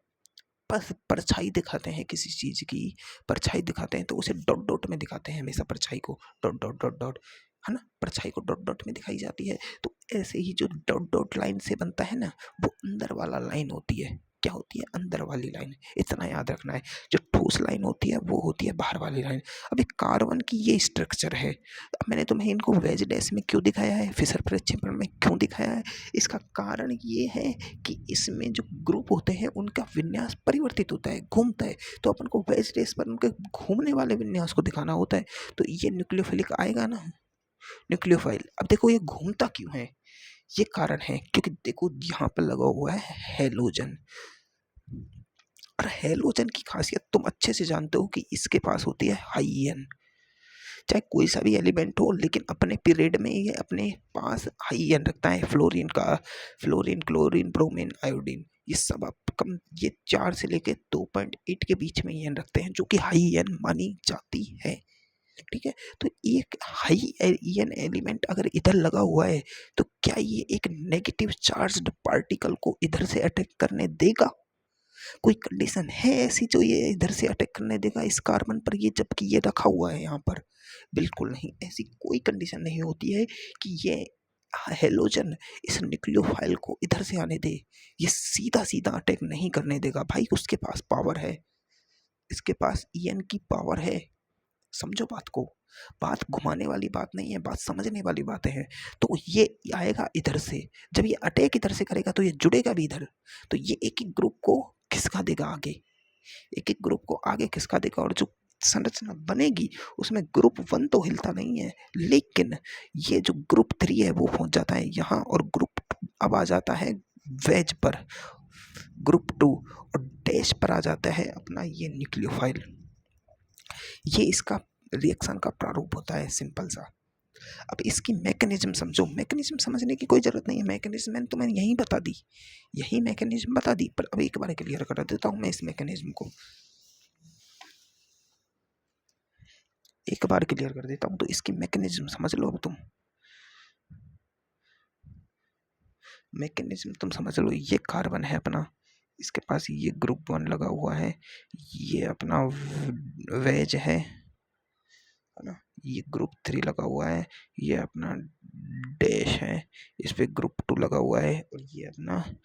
Speaker 1: बस परछाई दिखाते हैं किसी चीज़ की, परछाई दिखाते हैं तो उसे डॉट डॉट में दिखाते हैं हमेशा, परछाई co dot dot dot dot, है ना, परछाई को डॉट डॉट में दिखाई जाती है। तो ऐसे ही जो डॉट डॉट लाइन से बनता है ना, वो अंदर वाला लाइन होती है। क्या होती है? अंदर वाली लाइन। इतना याद रखना है। जो ठोस लाइन होती है वो होती है बाहर वाली लाइन। अब एक कार्बन की ये स्ट्रक्चर है। अब मैंने तुम्हें इनको वेज डैश में क्यों दिखाया है, फिशर प्रक्षेपण में क्यों दिखाया है, इसका कारण ये है कि इसमें जो ग्रुप होते हैं उनका विन्यास परिवर्तित होता है, घूमता है। तो अपन को वेज डैश पर उनके घूमने वाले विन्यास को दिखाना होता है। तो ये न्यूक्लियोफिलिक आएगा ना, न्यूक्लियोफाइल। अब देखो ये घूमता क्यों है, ये कारण है क्योंकि देखो यहाँ पर लगा हुआ है हेलोजन। और हेलोजन की खासियत तुम अच्छे से जानते हो कि इसके पास होती है हाई एन। चाहे कोई सा भी एलिमेंट हो, लेकिन अपने पीरियड में ये अपने पास हाई एन रखता है। फ्लोरीन का, फ्लोरीन, क्लोरीन, ब्रोमीन, आयोडीन, ये सब आप कम, ये 4 से लेके 2.8 के बीच में एन रखते हैं, जो कि हाई एन मानी जाती है। ठीक है, तो एक हाई एन एलिमेंट अगर इधर लगा हुआ है तो क्या ये एक नेगेटिव चार्ज्ड पार्टिकल को इधर से अटैक करने देगा? कोई कंडीशन है ऐसी जो ये इधर से अटैक करने देगा इस कार्बन पर, ये जबकि ये रखा हुआ है यहाँ पर? बिल्कुल नहीं, ऐसी कोई कंडीशन नहीं होती है कि ये हेलोजन इस न्यूक्लियोफाइल को इधर से आने दे। ये सीधा सीधा अटैक नहीं करने देगा भाई, उसके पास पावर है, इसके पास ईएन की पावर है। समझो बात को, बात घुमाने वाली बात नहीं है, बात समझने वाली बातें हैं। तो ये आएगा इधर से, जब ये अटैक इधर से करेगा तो ये जुड़ेगा भी इधर। तो ये एक एक ग्रुप को खिसका देगा आगे, एक एक ग्रुप को आगे खिसका देगा, और जो संरचना बनेगी उसमें ग्रुप 1 तो हिलता नहीं है, लेकिन ये जो ग्रुप 3 है वो पहुंच जाता है यहाँ, और ग्रुप 2 अब आ जाता है वेज पर, ग्रुप 2 और डैश पर आ जाता है अपना ये न्यूक्लियोफाइल। ये इसका रिएक्शन का प्रारूप होता है, सिंपल सा। अब इसकी मैकेनिज्म समझो, मैकेनिज्म समझने की कोई जरूरत नहीं है, मैकेनिज्म मैंने तुम्हें यही बता दी, यही मैकेनिज्म बता दी, पर अब एक बार क्लियर कर देता हूँ मैं इस मैकेनिज्म को, एक बार क्लियर कर देता हूँ। तो इसकी मैकेनिज्म समझ लो अब तुम, मैकेनिज्म तुम समझ लो। ये कार्बन है अपना, इसके पास ये ग्रुप 1 लगा हुआ है, ये अपना वेज है ना, ये ग्रुप 3 लगा हुआ है, ये अपना डैश है, इस पे ग्रुप 2 लगा हुआ है, और ये अपना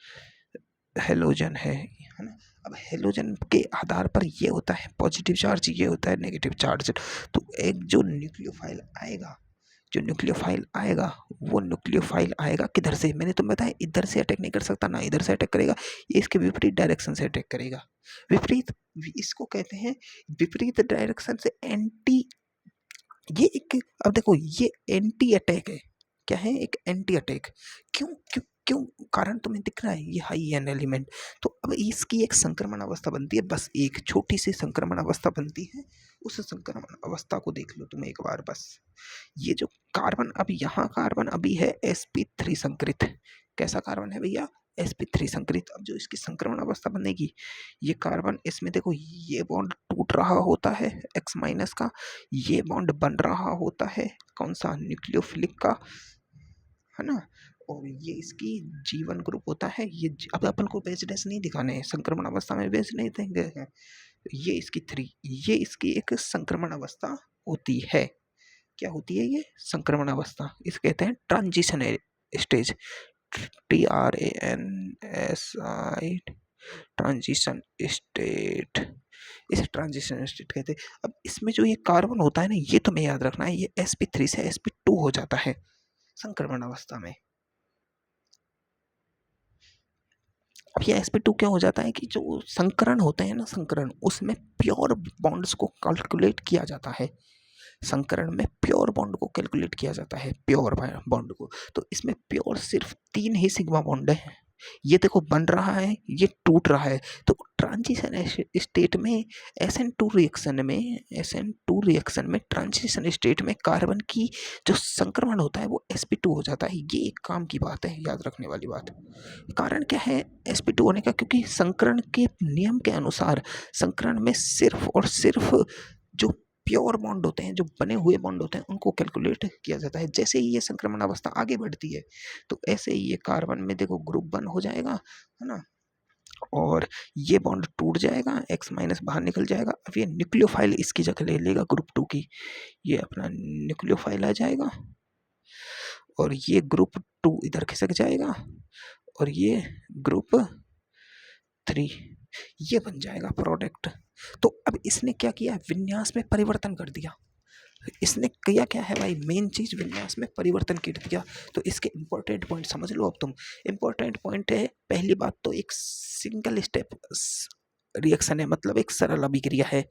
Speaker 1: हेलोजन है ना। अब हेलोजन के आधार पर ये होता है पॉजिटिव चार्ज, ये होता है नेगेटिव चार्ज। तो एक जो न्यूक्लियोफाइल आएगा, जो न्यूक्लियोफाइल आएगा, वो न्यूक्लियोफाइल आएगा किधर से? मैंने तुम्हें बताया इधर से अटैक नहीं कर सकता, ना इधर से अटैक करेगा, ये इसके विपरीत डायरेक्शन से अटैक करेगा। विपरीत, इसको कहते हैं विपरीत डायरेक्शन से एंटी, ये एक, अब देखो ये एंटी अटैक है। क्या है? एक एंटी अटैक। क्यों क्यों क्यों? कारण तुम्हें दिख रहा है, ये हाई एन एलिमेंट। तो अब इसकी एक संक्रमण अवस्था बनती है, बस एक छोटी सी संक्रमण अवस्था बनती है। उस संक्रमण अवस्था को देख लो तुम एक बार बस। ये जो कार्बन, अब यहाँ कार्बन अभी है sp3 संकरित। कैसा कार्बन है भैया? sp3 संकरित। अब जो इसकी संक्रमण अवस्था बनेगी, ये कार्बन, इसमें देखो ये बॉन्ड टूट रहा होता है X माइनस का, ये बॉन्ड बन रहा होता है कौन सा? न्यूक्लियोफिलिक का, है ना। और ये इसकी जीवन ग्रुप होता है। ये अब अपन को बेस डैश नहीं दिखाने हैं, संक्रमण अवस्था में बेस नहीं देंगे हैं। ये इसकी 3, ये इसकी एक संक्रमण अवस्था होती है। क्या होती है ये? संक्रमण अवस्था। इसे कहते हैं transition stage, TRANSI, transition state, इसे ट्रांजिशन स्टेट कहते हैं। अब इसमें जो ये कार्बन होता है ना, ये तुम्हें याद रखना है, ये sp3 से sp2 हो जाता है संक्रमण अवस्था में। अब ये sp2 क्या हो जाता है कि जो संकरण होते हैं ना, संकरण, उसमें प्योर बॉन्ड्स को कैलकुलेट किया जाता है। संकरण में प्योर बॉन्ड को कैलकुलेट किया जाता है, प्योर बॉन्ड को। तो इसमें प्योर सिर्फ 3 ही सिग्मा बॉन्ड है। ये देखो बन रहा है, ये टूट रहा है। तो ट्रांजिशन स्टेट में, SN2 रिएक्शन में ट्रांजिशन स्टेट में कार्बन की जो संक्रमण होता है वो sp2 हो जाता है। ये एक काम की बात है, याद रखने वाली बात। कारण क्या है sp2 होने का? क्योंकि संकरण के नियम के अनुसार संकरण में सिर्फ और सिर्फ जो प्योर बॉन्ड होते हैं, जो बने हुए बॉन्ड होते हैं, उनको कैलकुलेट किया जाता है। जैसे ही ये संक्रमण अवस्था आगे बढ़ती है तो ऐसे ही ये कार्बन में देखो ग्रुप 1 हो जाएगा, है ना, और ये बॉन्ड टूट जाएगा, X माइनस बाहर निकल जाएगा। अब ये न्यूक्लियोफाइल इसकी जगह ले लेगा ग्रुप 2 की, ये अपना न्यूक्लियोफाइल आ जाएगा और ये ग्रुप 2 इधर खिसक जाएगा और ये ग्रुप 3, ये बन जाएगा प्रोडक्ट। तो अब इसने क्या किया, विन्यास में परिवर्तन कर दिया। इसने किया क्या है भाई, मेन चीज विन्यास में परिवर्तन कर दिया। तो इसके इंपॉर्टेंट पॉइंट समझ लो अब तुम। इंपॉर्टेंट पॉइंट है, पहली बात तो एक सिंगल स्टेप रिएक्शन है, मतलब एक सरल अभिक्रिया है।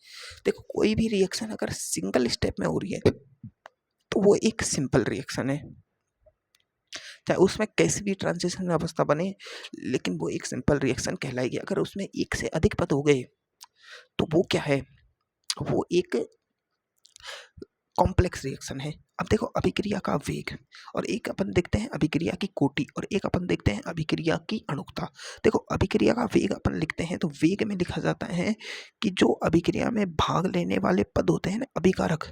Speaker 1: देखो कोई भी रिएक्शन अगर सिंगल स्टेप में हो रही है तो वो एक सिंपल रिएक्शन है, चाहे उसमें कैसी भी ट्रांजिशन अवस्था बने, लेकिन वो एक सिंपल रिएक्शन कहलाएगी। अगर उसमें एक से अधिक पद हो गए तो वो क्या है, वो एक कॉम्प्लेक्स रिएक्शन है। अब देखो अभिक्रिया का वेग, और एक अपन देखते हैं अभिक्रिया की कोटि, और एक अपन देखते हैं अभिक्रिया की अणुकता। देखो अभिक्रिया का वेग अपन लिखते हैं तो वेग में लिखा जाता है कि जो अभिक्रिया में भाग लेने वाले पद होते हैं ना, अभिकारक,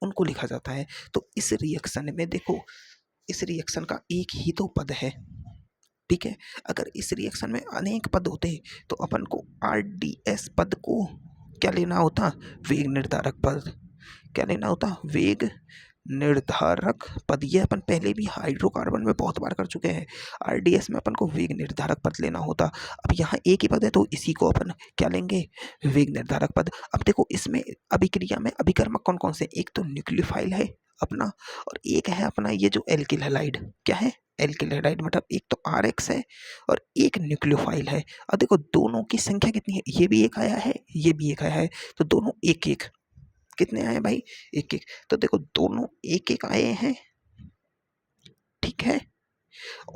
Speaker 1: उनको लिखा जाता है। तो इस रिएक्शन में देखो, इस रिएक्शन का एक ही तो पद है, ठीक है। अगर इस रिएक्शन में अनेक पद होते तो अपन को RDS पद को क्या लेना होता, वेग निर्धारक पद। क्या लेना होता, वेग निर्धारक पद। ये अपन पहले भी हाइड्रोकार्बन में बहुत बार कर चुके हैं। RDS में अपन को वेग निर्धारक पद लेना होता। अब यहाँ एक ही पद है तो इसी को अपन क्या लेंगे, वेग निर्धारक पद। अब देखो इसमें अभिक्रिया में अभिकर्मक कौन कौन से, एक तो न्यूक्लियोफाइल है अपना, और एक है अपना ये जो एल्किल हैलाइड। क्या है, एल्किल हैलाइड, मतलब एक तो RX है और एक न्यूक्लियोफाइल है। अब देखो दोनों की संख्या कितनी है, ये भी एक आया है, ये भी एक आया है, तो दोनों एक एक, कितने आए भाई, एक एक। तो देखो दोनों एक एक आए हैं, ठीक है,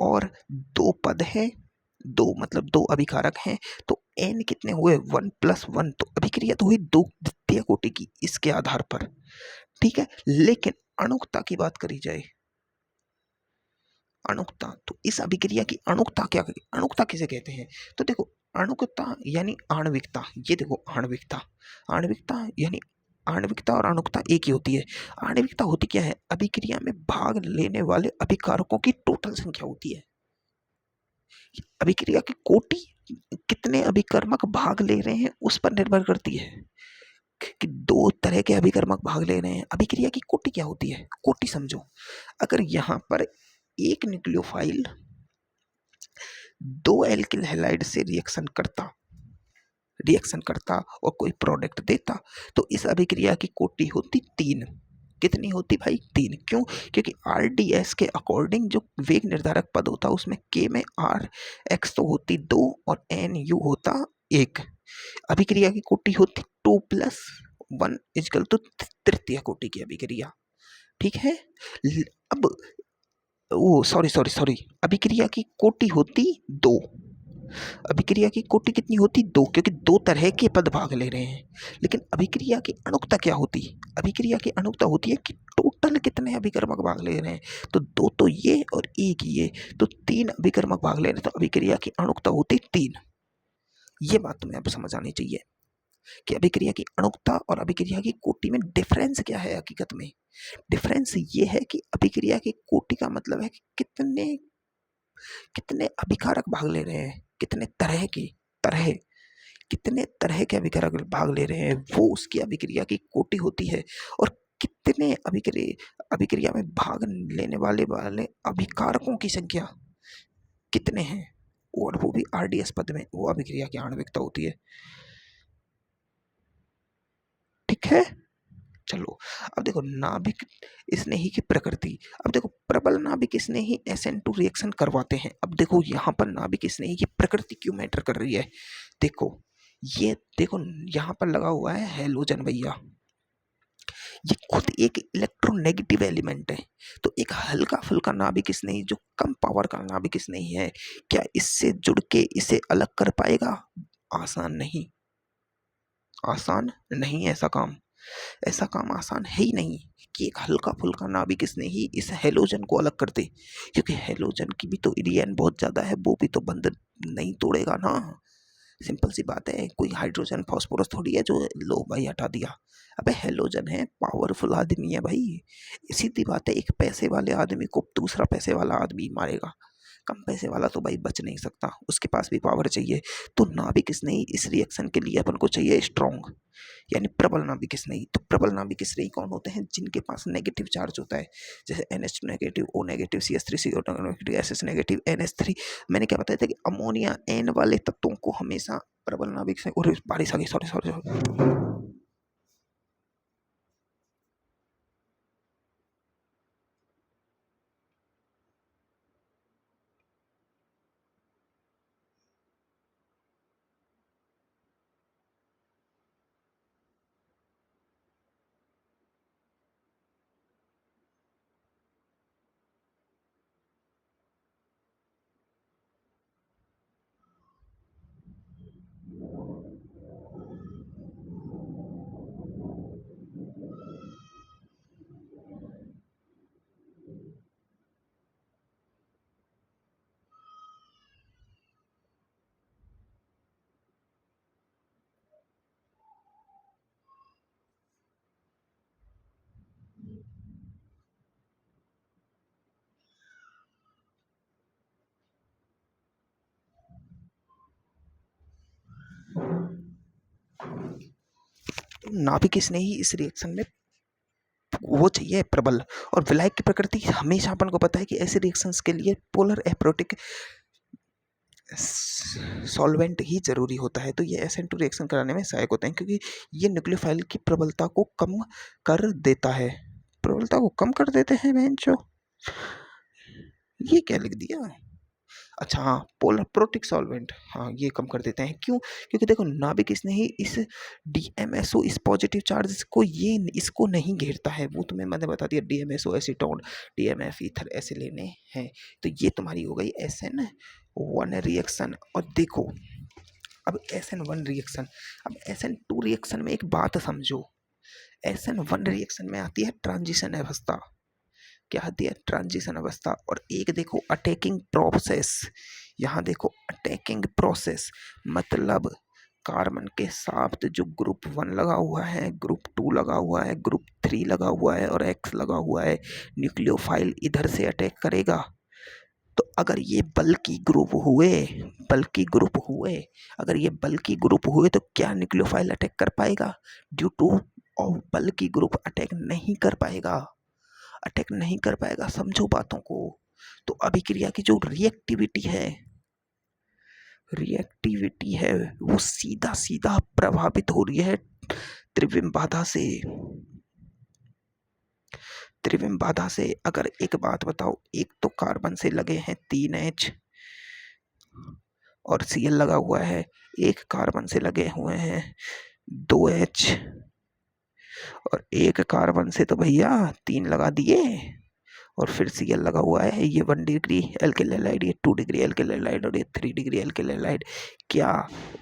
Speaker 1: और दो पद है, दो मतलब दो अभिकारक हैं, तो n कितने हुए, 1+1। तो अभिक्रिया तो हुई दो द्वितीय कोटि की इसके आधार पर, ठीक है। लेकिन अणुकता की बात करी जाए, अणुकता, तो इस अभिक्रिया की अणुकता क्या, अणुकता किसे कहते हैं, तो देखो अणुकता यानी आणविकता। ये देखो आणविकता, आणविकता यानी आणविकता और अणुकता एक ही होती है। आणविकता होती क्या है, अभिक्रिया में भाग लेने वाले अभिकारकों की टोटल संख्या होती है। अभिक्रिया की कोटि, कितने अभिकर्मक भाग ले रहे हैं उस पर निर्भर करती है कि दो तरह के अभिकर्मक भाग ले रहे हैं। अभिक्रिया की कोटि क्या होती है, कोटि समझो, अगर यहां पर एक न्यूक्लियोफाइल दो एल्किल हैलाइड से रिएक्शन करता और कोई प्रोडक्ट देता, तो इस अभिक्रिया की कोटि होती 3। कितनी होती भाई, 3। क्यों, क्योंकि RDS के अकॉर्डिंग जो वेग निर्धारक पद होता उसमें K में RX तो होती 2 और NU होता 1। अभिक्रिया की कोटि होती 2+1 इक्वल टू तृतीय कोटि की अभिक्रिया, ठीक है। अब वो सॉरी, अभिक्रिया की कोटि होती 2, अभिक्रिया की कोटि कितनी होती, 2, क्योंकि दो तरह के पद भाग ले रहे हैं। लेकिन अभिक्रिया की अणुकता क्या होती, अभिक्रिया की अणुकता होती है कि टोटल कितने अभिकर्मक भाग ले रहे हैं, तो 2 तो ये और 1 ये, तो 3 अभिकर्मक भाग ले रहे हैं, तो अभिक्रिया की अणुकता होती 3। ये बात तुम्हें अब समझ आनी चाहिए कि अभिक्रिया की अणुकता और अभिक्रिया की कोटि में डिफरेंस क्या है। हकीकत में डिफरेंस ये है कि अभिक्रिया की कोटि का मतलब है कि कितने कितने अभिकारक भाग ले रहे हैं, कितने तरह की तरह कितने तरह के अभिकारक भाग ले रहे हैं, वो उसकी अभिक्रिया की कोटि होती है। और कितने अभिक्रिया में भाग लेने वाले अभिकारकों की संख्या कितने हैं, और वो भी RDS पद में, वो अभिक्रिया की आणविकता होती है, ठीक है। चलो अब देखो नाभिक स्नेही की प्रकृति। अब देखो प्रबल नाभिक स्नेही SN2 रिएक्शन करवाते हैं। अब देखो यहाँ पर नाभिक स्नेही की प्रकृति क्यों मैटर कर रही है, देखो ये देखो यहाँ पर लगा हुआ है हेलोजन भैया, ये खुद एक इलेक्ट्रोनेगेटिव एलिमेंट है। तो एक हल्का फुल्का नाभिक स्नेही जो कम पावर का नाभिक स्नेही है, क्या इससे जुड़ के इसे अलग कर पाएगा, आसान नहीं, आसान नहीं ऐसा काम आसान है ही नहीं कि एक हल्का फुल्का नाभिक स्नेही इस हेलोजन को अलग कर दे, क्योंकि हेलोजन की भी तो इरियन बहुत ज्यादा है, वो भी तो बंधन नहीं तोड़ेगा ना, सिंपल सी बात है, कोई हाइड्रोजन फास्फोरस थोड़ी है जो लो भाई हटा दिया। अबे हेलोजन है, पावरफुल आदमी है भाई। सीधी बात है, एक पैसे वाले आदमी को दूसरा पैसे वाला आदमी मारेगा, कम पैसे वाला तो भाई बच नहीं सकता, उसके पास भी पावर चाहिए। तो नाभिक स्नेही इस रिएक्शन के लिए अपन को चाहिए स्ट्रॉन्ग, यानी प्रबल नाभिक स्नेही। तो प्रबल नाभिक स्नेही कौन होते हैं? जिनके पास नेगेटिव चार्ज होता है, जैसे NH2 negative, O negative, CH3 CO negative, SS negative, NH3। मैंने क्या बताया था कि अमोनिया N वाले तत्वों को हमेशा प्रबल नाभिक से, और बारिश आ गई, सॉरी सॉरी सॉरी। नाभिक स्नेही इस रिएक्शन में वो चाहिए प्रबल। और विलायक की प्रकृति हमेशा अपन को पता है कि ऐसे रिएक्शंस के लिए पोलर एप्रोटिक सॉल्वेंट ही जरूरी होता है। तो ये SN2 रिएक्शन कराने में सहायक होते हैं, क्योंकि ये न्यूक्लियोफाइल की प्रबलता को कम कर देता है। प्रबलता को कम कर देते हैं बेंचो, ये क्या लिख दिया? अच्छा हाँ, पोलर प्रोटिक सॉल्वेंट, हाँ ये कम कर देते हैं। क्यों? क्योंकि देखो नाभिक स्नेही इस DMSO, इस पॉजिटिव चार्ज को, ये इसको नहीं घेरता है। वो तुम्हें मैंने बता दिया, DMSO एसीटोन, DMF ईथर ऐसे लेने हैं। तो ये तुम्हारी हो गई SN1 रिएक्शन। और देखो अब SN1 रिएक्शन, अब SN2 रिएक्शन में एक बात समझो, SN1 रिएक्शन में आती है ट्रांजिशन अवस्था। क्या आती है? ट्रांजिशन अवस्था। और एक देखो अटैकिंग प्रोसेस, यहाँ देखो अटैकिंग प्रोसेस, मतलब कार्बन के साथ जो ग्रुप 1 लगा हुआ है, ग्रुप 2 लगा हुआ है, ग्रुप 3 लगा हुआ है और X लगा हुआ है, न्यूक्लियोफाइल इधर से अटैक करेगा। तो अगर ये बल्की ग्रुप हुए, बल्की ग्रुप हुए, अगर ये बल्की ग्रुप हुए तो क्या न्यूक्लियोफाइल अटैक कर पाएगा? Due two of bulky group attack नहीं कर पाएगा, अटैक नहीं कर पाएगा। समझो बातों को। तो अभिक्रिया की जो रिएक्टिविटी है, रिएक्टिविटी है वो सीधा सीधा प्रभावित हो रही है त्रिविम बाधा से। त्रिविम बाधा से अगर एक बात बताओ, एक तो कार्बन से लगे हैं 3H और Cl लगा हुआ है, एक कार्बन से लगे हुए हैं 2H और एक कार्बन से तो भैया 3 लगा दिए और फिर Cl लगा हुआ है। ये 1 डिग्री एल्किल हैलाइड, ये 2 डिग्री एल्किल हैलाइड और ये 3 डिग्री एल्किल हैलाइड। क्या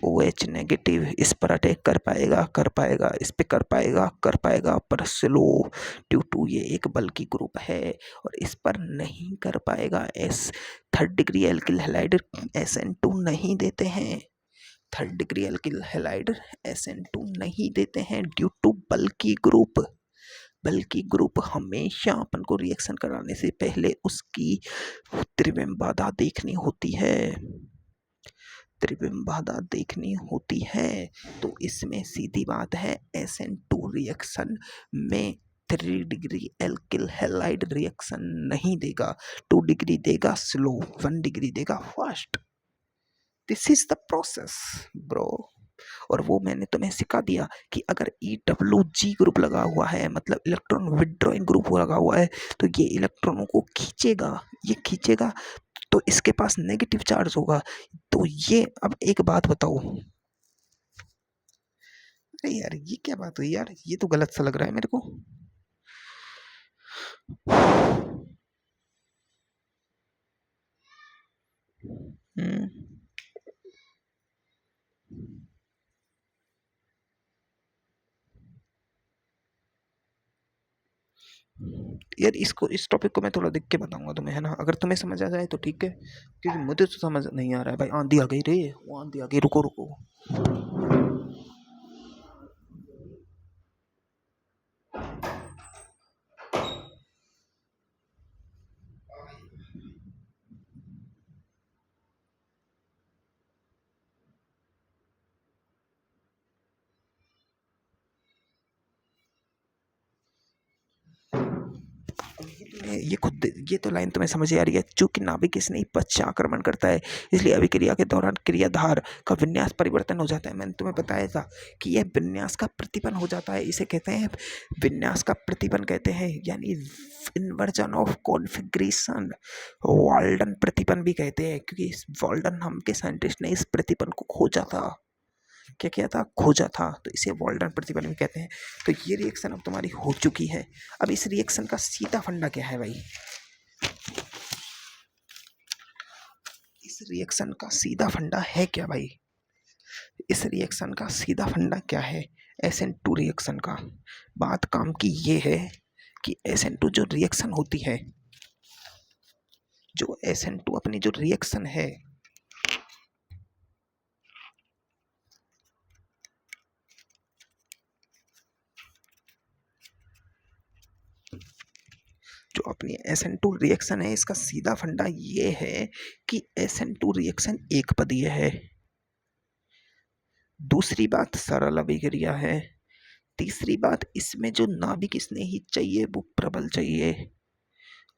Speaker 1: OH नेगेटिव इस पर अटैक कर पाएगा? कर पाएगा। इस पे कर पाएगा? कर पाएगा, पर स्लो, ड्यू टू ये एक बल्की ग्रुप है और इस पर नहीं कर पाएगा। 3rd degree alkyl halide SN2 नहीं देते हैं, 3rd degree alkyl halide SN2 नहीं देते हैं ड्यू टू बल्की ग्रुप। बल्कि ग्रुप हमेशा अपन को रिएक्शन कराने से पहले उसकी त्रिविम बाधा देखनी होती है, त्रिविम बाधा देखनी होती है। तो इसमें सीधी बात है, SN2 रिएक्शन में 3 डिग्री एल्किल हैलाइड रिएक्शन नहीं देगा, 2 डिग्री देगा स्लो, 1 डिग्री देगा fast. This is the process bro. और वो मैंने तुम्हें सिखा दिया कि अगर EWG ग्रुप लगा हुआ है, मतलब इलेक्ट्रॉन विड्रॉइंग ग्रुप लगा हुआ है, तो ये इलेक्ट्रॉनों को खींचेगा, ये खींचेगा तो इसके पास नेगेटिव चार्ज होगा। तो ये, अब एक बात बताओ, अरे यार ये क्या बात हुई यार, ये तो गलत सा लग रहा है मेरे को। हम्म यार इसको, इस टॉपिक को मैं थोड़ा देख के बताऊंगा तुम्हें, है ना? अगर तुम्हें समझ आ जाए तो ठीक है, क्योंकि मुझे तो समझ नहीं आ रहा है भाई। आंधी आ गई रे, वो आंधी आ गई, रुको रुको। ये खुद ये तो लाइन तुम्हें समझ आ रही है। चूंकि नाभिक स्नेही पश्चाक्रमण करता है, इसलिए अभिक्रिया के दौरान क्रियाधार का विन्यास परिवर्तन हो जाता है। मैंने तुम्हें बताया था कि यह विन्यास का प्रतिपन्न हो जाता है, इसे कहते हैं विन्यास का प्रतिपन्न कहते हैं, यानी इन्वर्जन ऑफ कॉन्फ़िगरेशन। वाल्डन प्रतिपन्न भी कहते हैं, क्योंकि इस वाल्डन नाम के साइंटिस्ट ने इस प्रतिपन्न को खोजा था। क्या किया था? खोजा था, तो इसे वाल्डन प्रतिबल भी कहते हैं। तो ये रिएक्शन अब तुम्हारी हो चुकी है। अब इस रिएक्शन का सीधा फंडा क्या है भाई? इस रिएक्शन का सीधा फंडा है क्या भाई? इस रिएक्शन का सीधा फंडा क्या है? SN2 रिएक्शन का। बात काम की ये है कि SN2 जो रिएक्शन होती है, जो SN2 अपनी जो रिएक्शन है, जो अपनी SN2 रिएक्शन है, इसका सीधा फंडा ये है कि SN2 रिएक्शन एक पदीय है। दूसरी बात सरल अभिक्रिया है। तीसरी बात, इसमें जो नाभिक स्नेही चाहिए वो प्रबल चाहिए,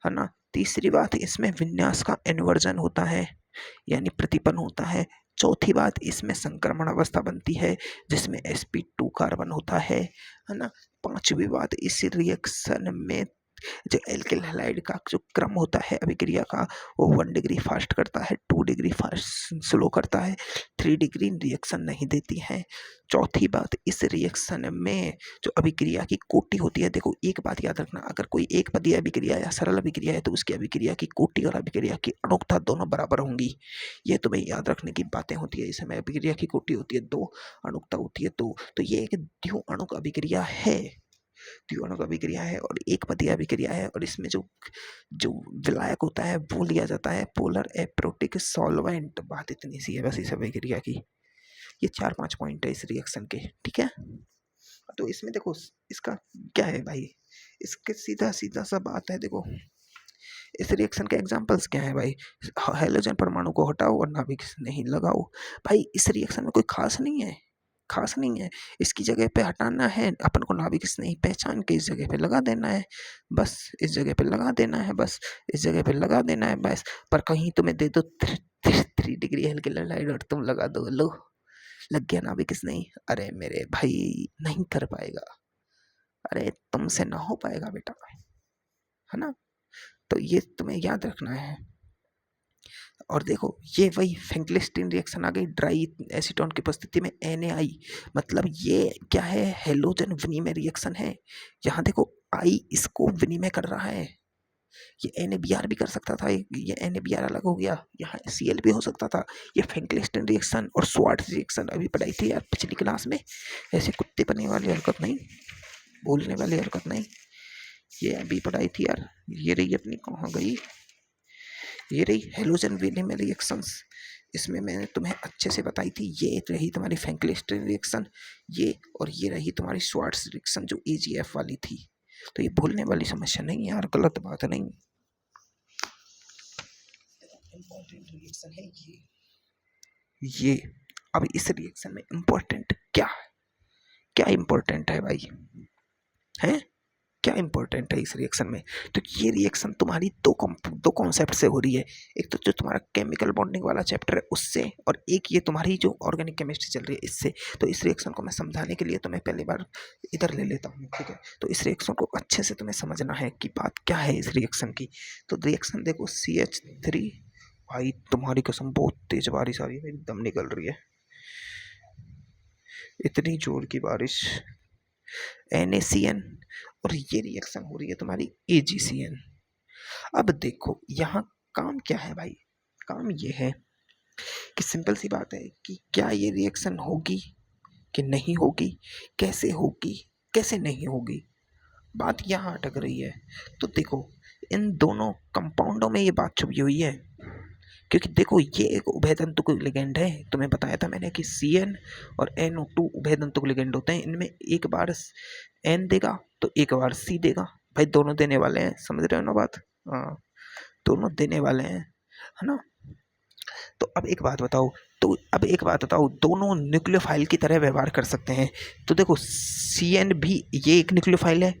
Speaker 1: है ना। तीसरी बात, इसमें विन्यास का इन्वर्जन होता है, यानी प्रतिपन्न होता है। चौथी बात, इसमें संक्रमण अवस्था बनती है जिसमें sp2 कार्बन होता है ना। पांचवी बात, इस रिएक्शन में जो एल्किल हैलाइड का जो क्रम होता है अभिक्रिया का, वो 1 डिग्री फास्ट करता है, 2 डिग्री फास्ट स्लो करता है, 3 डिग्री रिएक्शन नहीं देती है। चौथी बात, इस रिएक्शन में जो अभिक्रिया की कोटि होती है, देखो एक बात याद रखना, अगर कोई एक पदीय अभिक्रिया या सरल अभिक्रिया है तो उसकी अभिक्रिया की कोटि और अभिक्रिया की अणुकता दोनों बराबर होंगी। ये तुम्हें याद रखने की बातें होती है। इसमें अभिक्रिया की कोटि होती है 2, अणुकता होती है 2, तो ये एक द्विअणुक अभिक्रिया है। द्विअणुक अभिक्रिया है और एक पदीय अभिक्रिया है, और इसमें जो जो विलायक होता है वो लिया जाता है पोलर एप्रोटिक सॉल्वेंट। बात इतनी सी है बस इस अभिक्रिया की। ये 4-5 पॉइंट है इस रिएक्शन के, ठीक है। तो इसमें देखो इसका क्या है भाई, इसके सीधा सीधा सा बात है। देखो इस रिएक्शन के एग्जांपल्स क्या है भाई? हेलोजन परमाणु को हटाओ और नाभिक नहीं लगाओ। भाई इस रिएक्शन में कोई खास नहीं है, खास नहीं है। इसकी जगह पे हटाना है अपन को, नाभिक नहीं पहचान के इस जगह पे लगा देना है बस, इस जगह पे लगा देना है बस, इस जगह पे लगा देना है बस। पर कहीं तुम्हें दे दो 3 डिग्री हल्के लाइट और तुम लगा दो, लो लग गया नाभिक नहीं। अरे मेरे भाई नहीं कर पाएगा, अरे तुमसे ना हो पाएगा बेटा, है ना। तो ये तुम्हें याद रखना है। और देखो ये वही फेंकलिस्टीन रिएक्शन आ गई, ड्राई एसीटोन की उपस्थिति में NaI, मतलब ये क्या है? हेलोजन विनिमय रिएक्शन है। यहाँ देखो I इसको विनिमय कर रहा है, ये NaBr भी कर सकता था, ये NaBr अलग हो गया, यहाँ Cl भी हो सकता था। ये फेंकलिस्टीन रिएक्शन और स्वार्ट्ज रिएक्शन अभी पढ़ाई थी यार पिछली क्लास में। ऐसे कुत्ते पने वाली हरकत नहीं, बोलने वाली हरकत नहीं, ये अभी पढ़ाई थी यार। ये रही अपनी, कहाँ गई? ये रही हेलोजन विनिमय रिएक्शंस, इसमें मैंने तुम्हें अच्छे से बताई थी। ये रही तुम्हारी फेंकलिस्टीन रिएक्शन, ये, और ये रही तुम्हारी स्वार्ट्ज रिएक्शन जो AgF वाली थी। तो ये भूलने वाली समस्या नहीं है यार, गलत बात नहीं। इंपॉर्टेंट रिएक्शन है ये। अब इस रिएक्शन में इंपॉर्टेंट क्या है? क्या इंपॉर्टेंट है भाई? हैं? क्या इंपॉर्टेंट है इस रिएक्शन में? तो ये रिएक्शन तुम्हारी दो कॉन्सेप्ट से हो रही है। एक तो जो तुम्हारा केमिकल बॉन्डिंग वाला चैप्टर है उससे, और एक ये तुम्हारी जो ऑर्गेनिक केमिस्ट्री चल रही है इससे। तो इस रिएक्शन को मैं समझाने के लिए तुम्हें पहली बार इधर ले लेता हूँ, ठीक है। तो इस रिएक्शन को अच्छे से तुम्हें समझना है कि बात क्या है इस रिएक्शन की। तो रिएक्शन देखो CH3, भाई तुम्हारी कसम बहुत तेज बारिश आ रही है, मेरी दम निकल रही है, इतनी जोर की बारिश। NaCN, और ये रिएक्शन हो रही है तुम्हारी AgCN। अब देखो यहाँ काम क्या है भाई? काम ये है कि सिंपल सी बात है कि क्या ये रिएक्शन होगी कि नहीं होगी, कैसे होगी कैसे नहीं होगी, बात यहाँ अटक रही है। तो देखो इन दोनों कंपाउंडों में ये बात छुपी हुई है क्योंकि देखो ये एक उभयतंतुक लिगेंड है, तुम्हें बताया था मैंने कि CN और NO2 उभयतंतुक लिगेंड होते हैं। इनमें एक बार N देगा तो एक बार C देगा। भाई दोनों देने वाले हैं, समझ रहे हो ना बात? हाँ, दोनों देने वाले हैं, है ना? तो अब एक बात बताओ, दोनों न्यूक्लियोफाइल की तरह व्यवहार कर सकते हैं। तो देखो CN भी ये एक न्यूक्लियोफाइल है,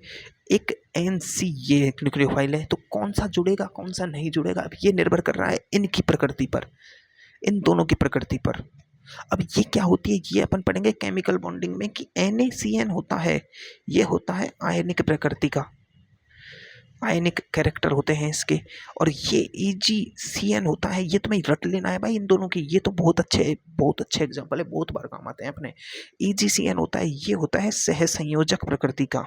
Speaker 1: एक NC ये एक न्यूक्लियोफाइल है, तो कौन सा जुड़ेगा कौन सा नहीं जुड़ेगा, अब ये निर्भर कर रहा है इनकी प्रकृति पर, इन दोनों की प्रकृति पर। अब ये क्या होती है, ये अपन पढ़ेंगे केमिकल बॉन्डिंग में कि NaCN होता है, ये होता है आयनिक प्रकृति का, आयनिक कैरेक्टर होते हैं इसके। और ये AgCN होता है, ये तुम्हें रट लेना है भाई इन दोनों की, ये तो बहुत अच्छे एग्जाम्पल है, बहुत बार काम आते हैं अपने। AgCN होता है, ये होता है सहसंयोजक प्रकृति का,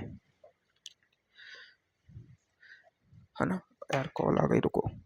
Speaker 1: है ना? यार कॉल आ गई, रुको।